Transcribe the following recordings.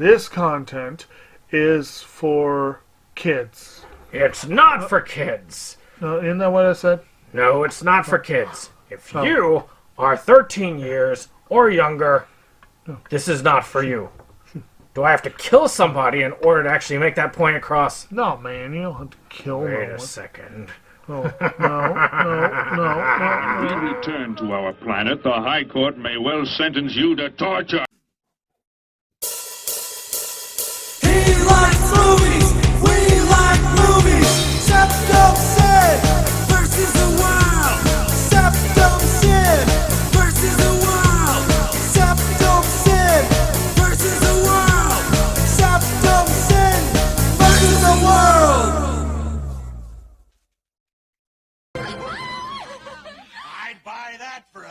This content is for kids. It's not for kids. Isn't that what I said? No, it's not for kids. If you are 13 years or younger, this is not for you. Do I have to kill somebody in order to actually make that point across? No, man, you don't have to kill Wait no a one. second. Oh, no. When we return to our planet, the High Court may well sentence you to torture. He likes movies, we like movies. Septum Sin versus the world. Septum Sin versus the world. Septum Sin versus the world. Septum Sin versus the world. I'd buy that for $1.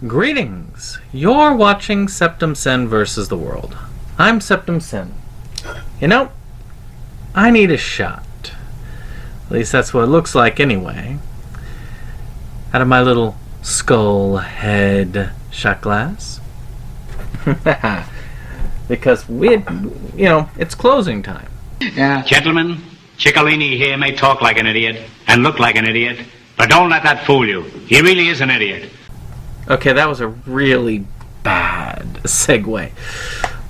Greetings! You're watching Septum Sin versus the World. I'm Septum Sin. You know, I need a shot. At least that's what it looks like anyway. Out of my little skull head shot glass. Because it's closing time. Yeah. Gentlemen, Ciccolini here may talk like an idiot and look like an idiot, but don't let that fool you. He really is an idiot. Okay, that was a really bad segue.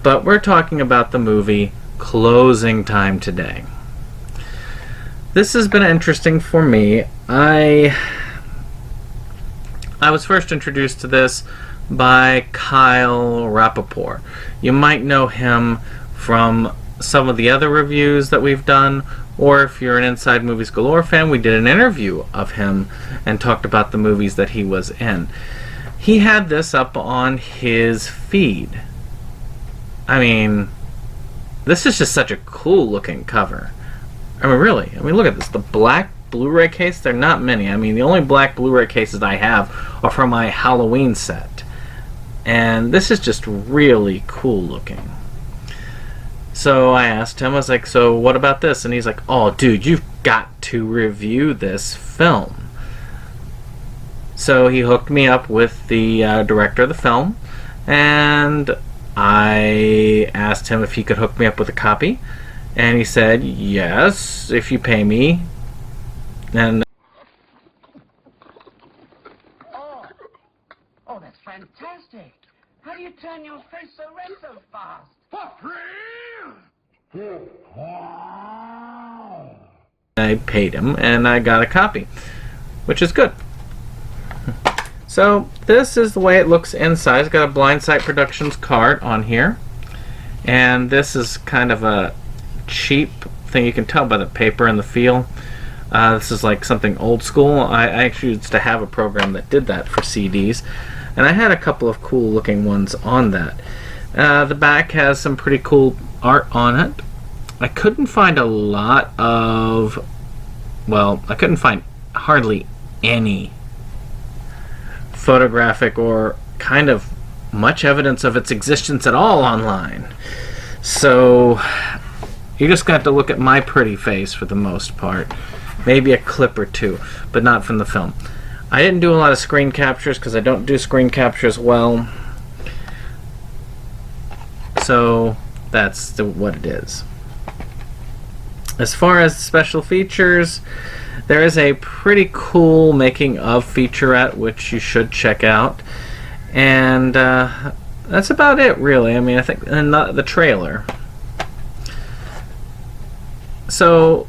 But we're talking about the movie Closing Time today. This has been interesting for me. I was first introduced to this by Kyle Rappaport. You might know him from some of the other reviews that we've done, or if you're an Inside Movies Galore fan, we did an interview of him and talked about the movies that he was in. He had this up on his feed. I mean, this is just such a cool looking cover. I mean, really. I mean, look at this. The black Blu-ray case, there are not many. I mean, the only black Blu-ray cases I have are from my Halloween set. And this is just really cool looking. So I asked him, I was like, so what about this? And he's like, oh, dude, you've got to review this film. So he hooked me up with the director of the film, and I asked him if he could hook me up with a copy, and he said, yes, if you pay me. And Oh, that's fantastic. How do you turn your face so red so fast? I paid him, and I got a copy, which is good. So this is the way it looks inside. It's got a Blindsight Productions card on here, and this is kind of a cheap thing. You can tell by the paper and the feel. This is like something old school. I actually used to have a program that did that for CDs, and I had a couple of cool looking ones on that. The back has some pretty cool art on it. I couldn't find hardly any photographic or kind of much evidence of its existence at all online. So you just got to look at my pretty face for the most part. Maybe a clip or two, but not from the film. I didn't do a lot of screen captures because I don't do screen captures well. So that's what it is. As far as special features, there is a pretty cool making of featurette which you should check out, and that's about it really. I mean, I think, and the trailer. So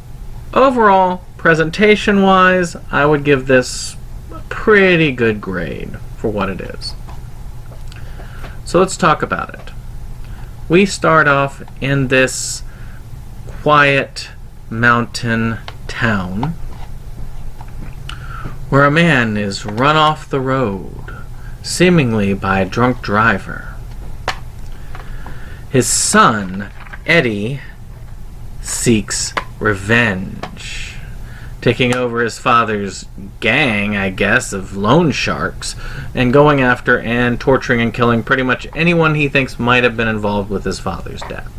overall, presentation wise, I would give this a pretty good grade for what it is. So let's talk about it. We start off in this quiet mountain town where a man is run off the road, seemingly by a drunk driver. His son, Eddie, seeks revenge, taking over his father's gang, I guess, of loan sharks, and going after and torturing and killing pretty much anyone he thinks might have been involved with his father's death.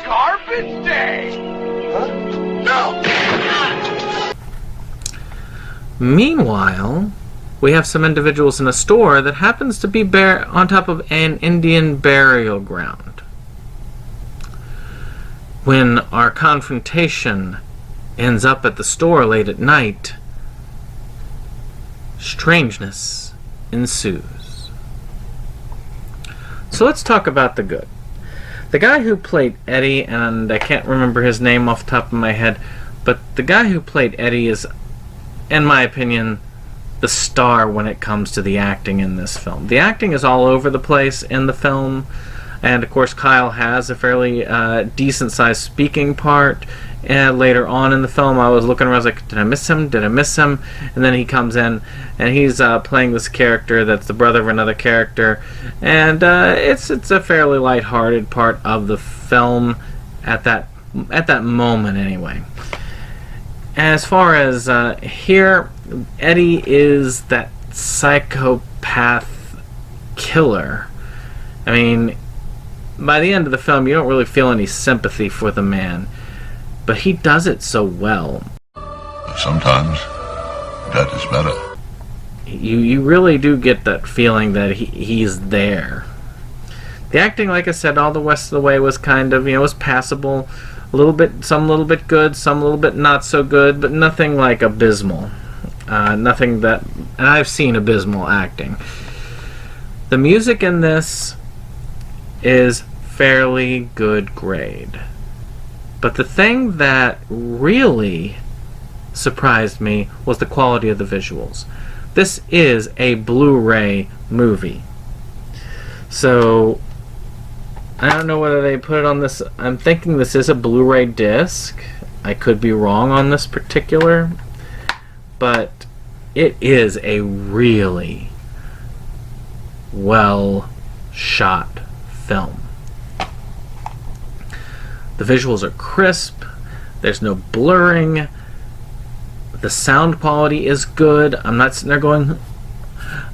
Garbage day! Huh? No! Meanwhile, we have some individuals in a store that happens to be on top of an Indian burial ground. When our confrontation ends up at the store late at night, strangeness ensues. So let's talk about the good. The guy who played Eddie, and I can't remember his name off the top of my head, but the guy who played Eddie is, in my opinion, the star when it comes to the acting in this film. The acting is all over the place in the film, and of course Kyle has a fairly decent-sized speaking part. And later on in the film, I was looking around, I was like, did I miss him? Did I miss him? And then he comes in, and he's playing this character that's the brother of another character. And it's a fairly lighthearted part of the film at that moment, anyway. As far as here, Eddie is that psychopath killer. I mean, by the end of the film, you don't really feel any sympathy for the man. But he does it so well. Sometimes that is better. You really do get that feeling that he's there. The acting, like I said, all the rest of the way was kind of, was passable. Some a little bit good, some a little bit not so good, but nothing like abysmal. Nothing that, and I've seen abysmal acting. The music in this is fairly good grade. But the thing that really surprised me was the quality of the visuals. This is a Blu-ray movie. So, I don't know whether they put it on this. I'm thinking this is a Blu-ray disc. I could be wrong on this particular. But it is a really well shot film. The visuals are crisp, there's no blurring, the sound quality is good. I'm not sitting there going,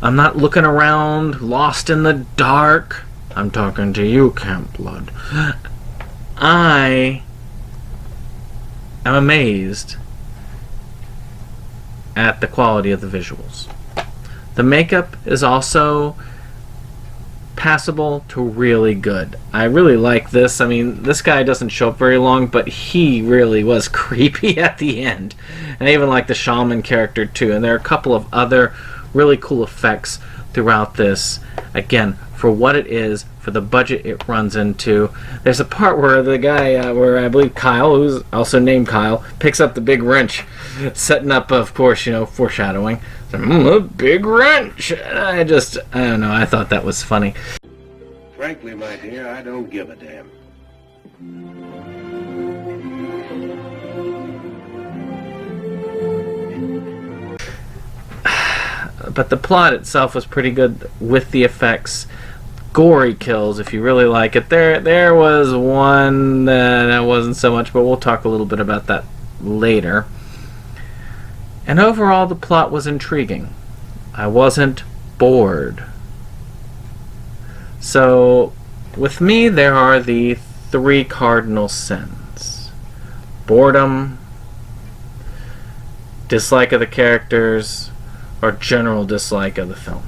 I'm not looking around, lost in the dark. I'm talking to you, Camp Blood. I am amazed at the quality of the visuals. The makeup is also passable to really good. I really like this. I mean, this guy doesn't show up very long, but he really was creepy at the end. And I even like the shaman character too. And there are a couple of other really cool effects throughout this. Again, for what it is, for the budget it runs into. There's a part where the guy, where I believe Kyle, who's also named Kyle, picks up the big wrench, setting up, of course, foreshadowing. A big wrench. I don't know. I thought that was funny. Frankly, my dear, I don't give a damn. But the plot itself was pretty good with the effects. Gory kills, if you really like it. There was one that wasn't so much, but we'll talk a little bit about that later. And overall, the plot was intriguing. I wasn't bored. So, with me, there are the 3 cardinal sins. Boredom, dislike of the characters, or general dislike of the film.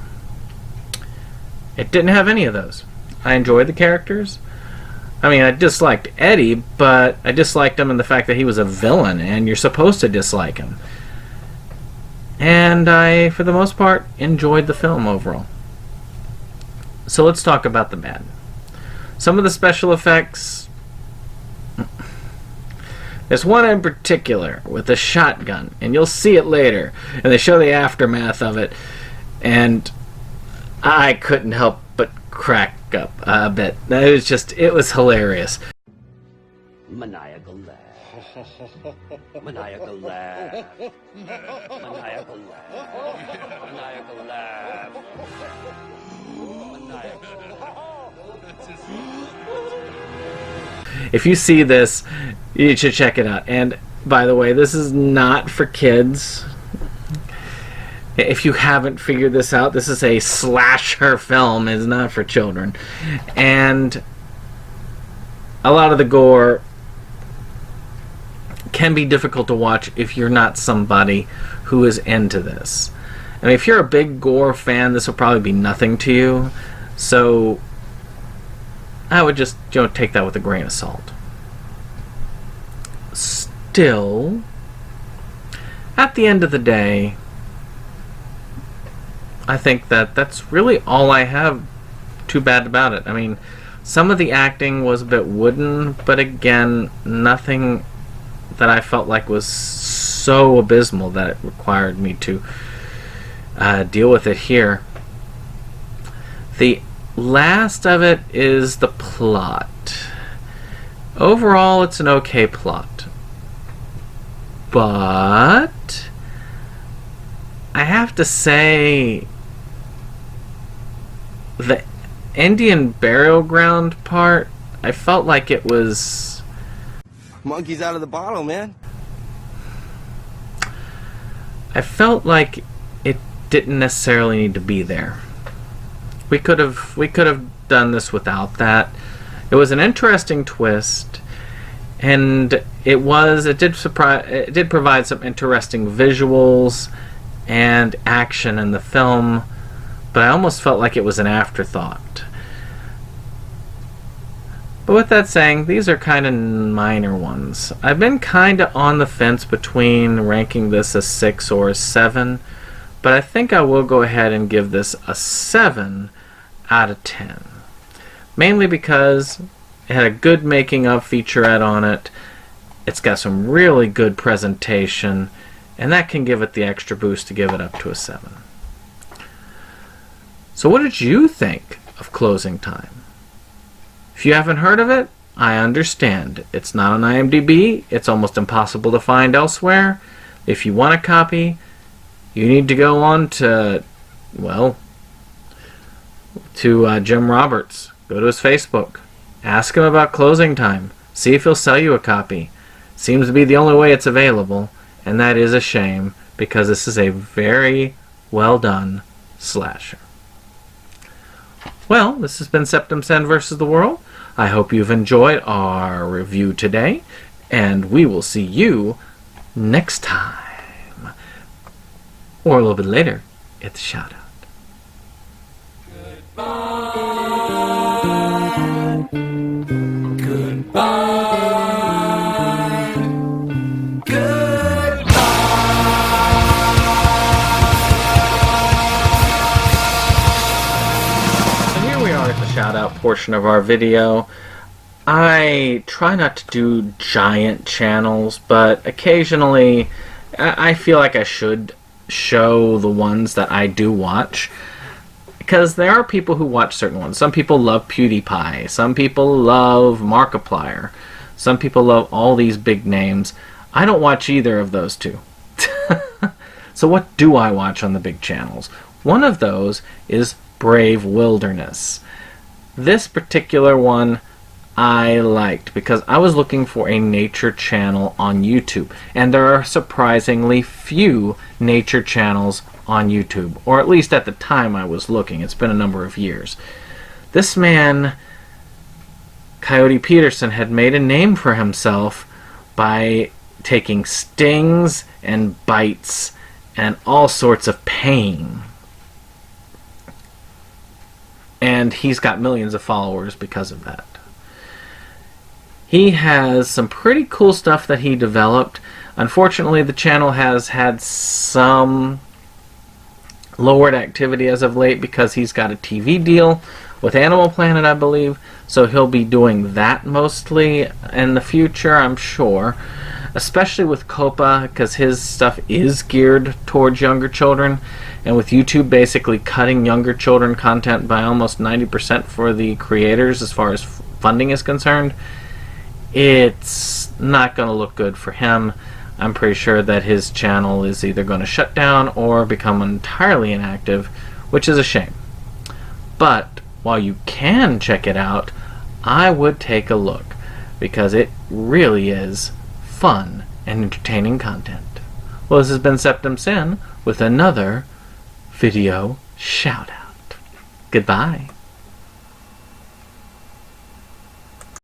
It didn't have any of those. I enjoyed the characters. I mean, I disliked Eddie, but I disliked him in the fact that he was a villain, and you're supposed to dislike him. And I, for the most part, enjoyed the film overall. So let's talk about the bad. Some of the special effects... There's one in particular with a shotgun, and you'll see it later. And they show the aftermath of it, and I couldn't help but crack up a bit. It was hilarious. Maniacal laugh. Maniacal laugh. Maniacal laugh. Maniacal laugh. If you see this, you should check it out. And by the way, this is not for kids. If you haven't figured this out, this is a slasher film. It's not for children. And a lot of the gore can be difficult to watch if you're not somebody who is into this. I mean, if you're a big gore fan, this will probably be nothing to you. So I would just, take that with a grain of salt. Still, at the end of the day, I think that that's really all I have too bad about it. I mean, some of the acting was a bit wooden, but again, nothing that I felt like was so abysmal that it required me to deal with it here. The last of it is the plot. Overall, it's an okay plot. But I have to say, the Indian burial ground part, I felt like it was... Monkey's out of the bottle, man. I felt like it didn't necessarily need to be there. We could have done this without that. It was an interesting twist, and it did provide some interesting visuals and action in the film, but I almost felt like it was an afterthought. But with that saying, these are kind of minor ones. I've been kind of on the fence between ranking this a 6 or a 7, but I think I will go ahead and give this a 7 out of 10. Mainly because it had a good making of featurette on it, it's got some really good presentation, and that can give it the extra boost to give it up to a 7. So what did you think of Closing Time? If you haven't heard of it, I understand. It's not on IMDb. It's almost impossible to find elsewhere. If you want a copy, you need to go on to, Jim Roberts. Go to his Facebook. Ask him about Closing Time. See if he'll sell you a copy. Seems to be the only way it's available, and that is a shame, because this is a very well done slasher. Well, this has been Septum Send vs. the World. I hope you've enjoyed our review today, and we will see you next time. Or a little bit later at the shout out. Shout out portion of our video. I try not to do giant channels, but occasionally I feel like I should show the ones that I do watch, because there are people who watch certain ones. Some people love PewDiePie, some people love Markiplier, some people love all these big names. I don't watch either of those two. So what do I watch on the big channels? One of those is Brave Wilderness. This particular one I liked because I was looking for a nature channel on YouTube, and there are surprisingly few nature channels on YouTube, or at least at the time I was looking. It's been a number of years. This man, Coyote Peterson, had made a name for himself by taking stings and bites and all sorts of pain. And he's got millions of followers because of that. He has some pretty cool stuff that he developed. Unfortunately, the channel has had some lowered activity as of late because he's got a TV deal with Animal Planet, I believe. So he'll be doing that mostly in the future, I'm sure. Especially with Copa, because his stuff is geared towards younger children. And with YouTube basically cutting younger children content by almost 90% for the creators as far as funding is concerned, it's not going to look good for him. I'm pretty sure that his channel is either going to shut down or become entirely inactive, which is a shame. But while you can check it out, I would take a look, because it really is fun and entertaining content. Well, this has been Septum Sin with another video shout out. Goodbye.